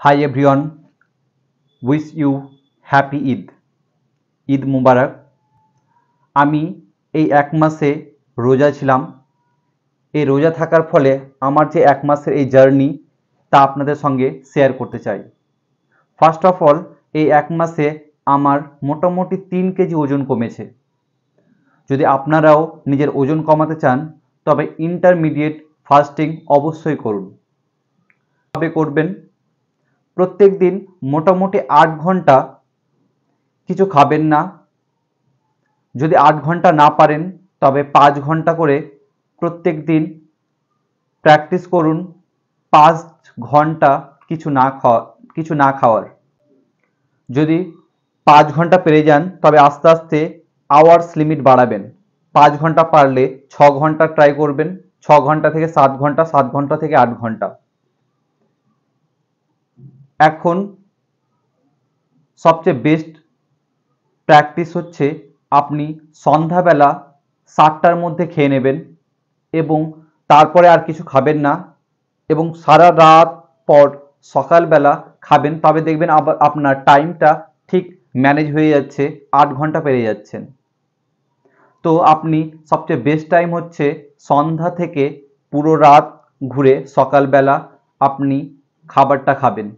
Hi everyone, wish you happy Eid. Eid মুবারক। আমি এই এক মাসে রোজা ছিলাম। এই রোজা থাকার ফলে আমার যে এক মাসের এই জার্নি তা আপনাদের সঙ্গে শেয়ার করতে চাই। ফার্স্ট অফ অল, এই এক মাসে আমার মোটামুটি 3 কেজি ওজন কমেছে। যদি আপনারাও নিজের ওজন কমাতে চান তবে ইন্টারমিডিয়েট ফাস্টিং অবশ্যই করুন। কিভাবে করবেন? প্রত্যেক দিন মোটামুটি 8 ঘন্টা কিছু খাবেন না। যদি 8 ঘন্টা না পারেন তবে 5 ঘন্টা করে প্রত্যেক দিন প্র্যাকটিস করুন 5 ঘন্টা কিছু না খাওয়ার। যদি 5 ঘন্টা পেরে যান তবে আস্তে আস্তে আওয়ার্স লিমিট বাড়াবেন। 5 ঘন্টা পারলে 6 ঘন্টা ট্রাই করবেন, 6 ঘন্টা থেকে 7 ঘন্টা, 7 ঘন্টা থেকে 8 ঘন্টা। এখন সবচেয়ে বেস্ট প্র্যাকটিস হচ্ছে আপনি সন্ধ্যাবেলা 7টার মধ্যে খেয়ে নেবেন এবং তারপরে আর কিছু খাবেন না এবং সারা রাত পর সকালবেলা খাবেন, তবে দেখবেন আবার আপনার টাইমটা ঠিক ম্যানেজ হয়ে যাচ্ছে, 8 ঘন্টা পেরিয়ে যাচ্ছেন। তো আপনি সবচেয়ে বেস্ট টাইম হচ্ছে সন্ধ্যা থেকে পুরো রাত ঘুরে সকালবেলা আপনি খাবারটা খাবেন।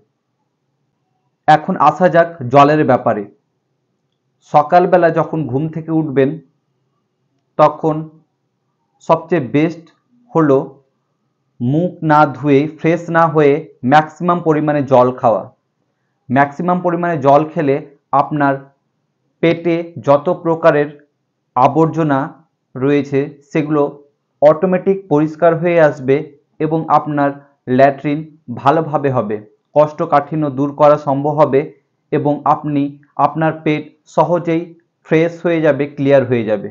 এখন আসা যাক জলের ব্যাপারে। সকালবেলা যখন ঘুম থেকে উঠবেন তখন সবচেয়ে বেস্ট হলো মুখ না ধুয়ে, ফ্রেশ না হয়ে ম্যাক্সিমাম পরিমাণে জল খাওয়া। ম্যাক্সিমাম পরিমাণে জল খেলে আপনার পেটে যত প্রকারের আবর্জনা রয়েছে সেগুলো অটোমেটিক পরিষ্কার হয়ে আসবে এবং আপনার ল্যাট্রিন ভালোভাবে হবে, কোষ্ঠকাঠিন্য দূর করা সম্ভব হবে এবং আপনার পেট সহজেই ফ্রেশ হয়ে যাবে, ক্লিয়ার হয়ে যাবে।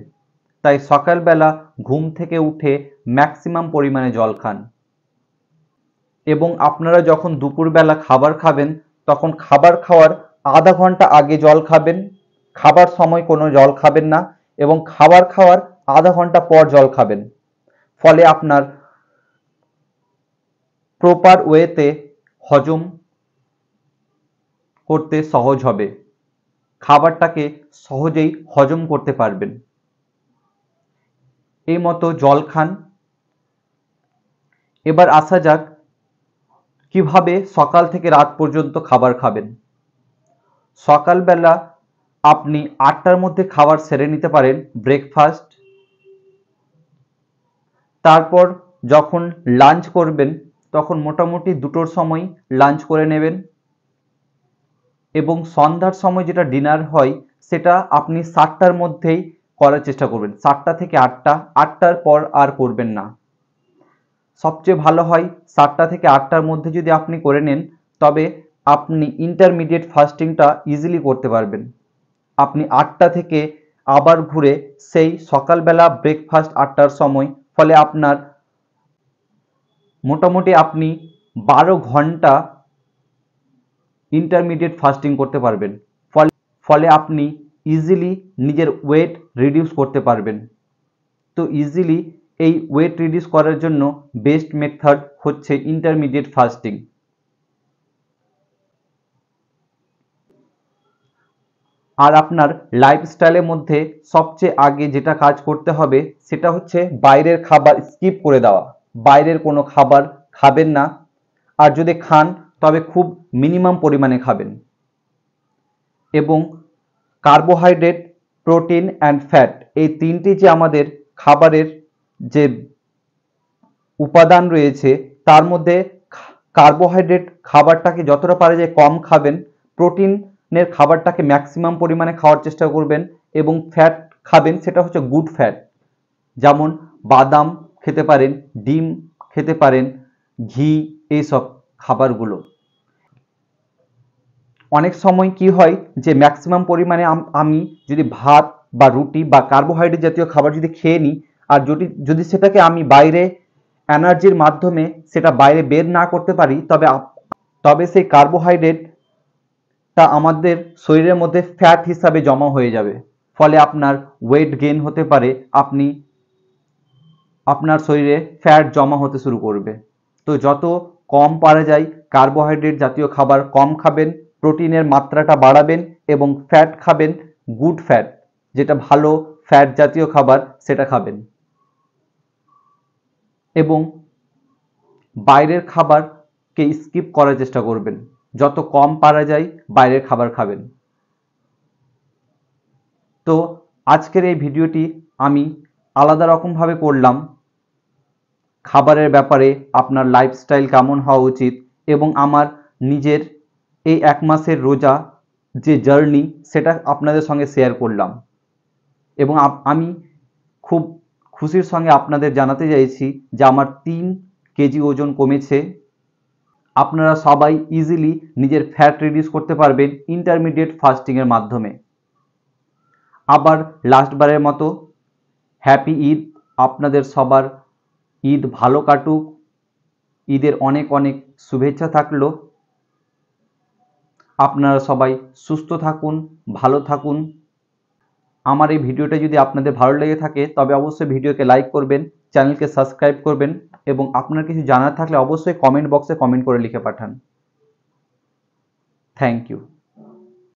তাই সকালবেলা ঘুম থেকে উঠে ম্যাক্সিমাম পরিমাণে জল খান এবং আপনারা যখন দুপুরবেলা খাবার খাবেন তখন খাবার খাওয়ার আধা ঘন্টা আগে জল খাবেন। খাবার সময় কোনো জল খাবেন না এবং খাবার খাওয়ার আধা ঘন্টা পর জল খাবেন। ফলে আপনার প্রপার ওয়েতে হজম করতে সহজ হবে, খাবারটাকে সহজেই হজম করতে পারবেন। এই মতো জল খান। এবার আসা যাক কিভাবে সকাল থেকে রাত পর্যন্ত খাবার খাবেন। সকালবেলা আপনি 8টার মধ্যে খাবার সেরে নিতে পারেন, ব্রেকফাস্ট। তারপর যখন লাঞ্চ করবেন তখন মোটামুটি 2টোর সময় লাঞ্চ করে নেবেন এবং সন্ধ্যার সময় যেটা ডিনার হয় সেটা আপনি 7টার মধ্যেই করার চেষ্টা করবেন। 7টা থেকে 8টা, 8টার পর আর করবেন না। সবচেয়ে ভালো হয় 7টা থেকে 8টার মধ্যে যদি আপনি করে নেন তবে আপনি ইন্টারমিডিয়েট ফাস্টিংটা ইজিলি করতে পারবেন। আপনি 8টা থেকে আবার ঘুরে সেই সকালবেলা ব্রেকফাস্ট 8টার সময়, ফলে আপনার মোটামুটি আপনি 12 ঘন্টা ইন্টারমিডিয়েট ফাস্টিং করতে পারবেন। ফলে আপনি ইজিলি নিজের ওয়েট রিডিউস করতে পারবেন। তো ইজিলি এই ওয়েট রিডিউস করার জন্য বেস্ট মেথড হচ্ছে ইন্টারমিডিয়েট ফাস্টিং। আর আপনার লাইফস্টাইলের মধ্যে সবচেয়ে আগে যেটা কাজ করতে হবে সেটা হচ্ছে বাইরের খাবার স্কিপ করে দেওয়া। বাইরের কোনো খাবার খাবেন না, আর যদি খান তবে খুব মিনিমাম পরিমাণে খাবেন এবং কার্বোহাইড্রেট, প্রোটিন অ্যান্ড ফ্যাট, এই তিনটি যে আমাদের খাবারের যে উপাদান রয়েছে তার মধ্যে কার্বোহাইড্রেট খাবারটাকে যতটা পারা যায় কম খাবেন, প্রোটিনের খাবারটাকে ম্যাক্সিমাম পরিমাণে খাওয়ার চেষ্টা করবেন এবং ফ্যাট খাবেন সেটা হচ্ছে গুড ফ্যাট, যেমন বাদাম খেতে পারেন, ডিম খেতে পারেন, ঘি, এইসব খাবারগুলো। অনেক সময় কি হয় যে ম্যাক্সিমাম পরিমাণে আমি যদি ভাত বা রুটি বা কার্বোহাইড্রেট জাতীয় খাবার যদি খেয়ে নিই আর যদি সেটাকে আমি বাইরে এনার্জির মাধ্যমে সেটা বাইরে বের না করতে পারি তবে সেই কার্বোহাইড্রেটটা আমাদের শরীরের মধ্যে ফ্যাট হিসাবে জমা হয়ে যাবে। ফলে আপনার ওয়েট গেইন হতে পারে, আপনার শরীরে ফ্যাট জমা হতে শুরু করবে। তো যত কম পারা যায় কার্বোহাইড্রেট জাতীয় খাবার কম খাবেন, প্রোটিনের মাত্রাটা বাড়াবেন এবং ফ্যাট খাবেন, গুড ফ্যাট, যেটা ভালো ফ্যাট জাতীয় খাবার সেটা খাবেন। এবং বাইরের খাবারকে স্কিপ করার চেষ্টা করবেন, যত কম পারা যায় বাইরের খাবার খাবেন। তো আজকের এই ভিডিওটি আমি আলাদা রকমভাবে করলাম, খাবারের ব্যাপারে আপনার লাইফস্টাইল কেমন হওয়া উচিত এবং আমার নিজের এই 1 মাসের রোজা যে জার্নি সেটা আপনাদের সঙ্গে শেয়ার করলাম। এবং আমি খুব খুশির সঙ্গে আপনাদের জানাতে চাইছি যে আমার 3 কেজি ওজন কমেছে। আপনারা সবাই ইজিলি নিজের ফ্যাট রিডিউস করতে পারবেন ইন্টারমিডিয়েট ফাস্টিংয়ের মাধ্যমে। আবার লাস্টবারের মতো হ্যাপি ঈদ, আপনাদের সবার ঈদ ভালো কাটুক, ঈদের অনেক অনেক শুভেচ্ছা থাকলো। আপনারা সবাই সুস্থ থাকুন, ভালো থাকুন। আমার এই ভিডিওটা যদি আপনাদের ভালো লেগে থাকে তবে অবশ্যই ভিডিওকে লাইক করবেন, চ্যানেলকে সাবস্ক্রাইব করবেন এবং আপনার কিছু জানার থাকলে অবশ্যই কমেন্ট বক্সে কমেন্ট করে লিখে পাঠান। Thank you.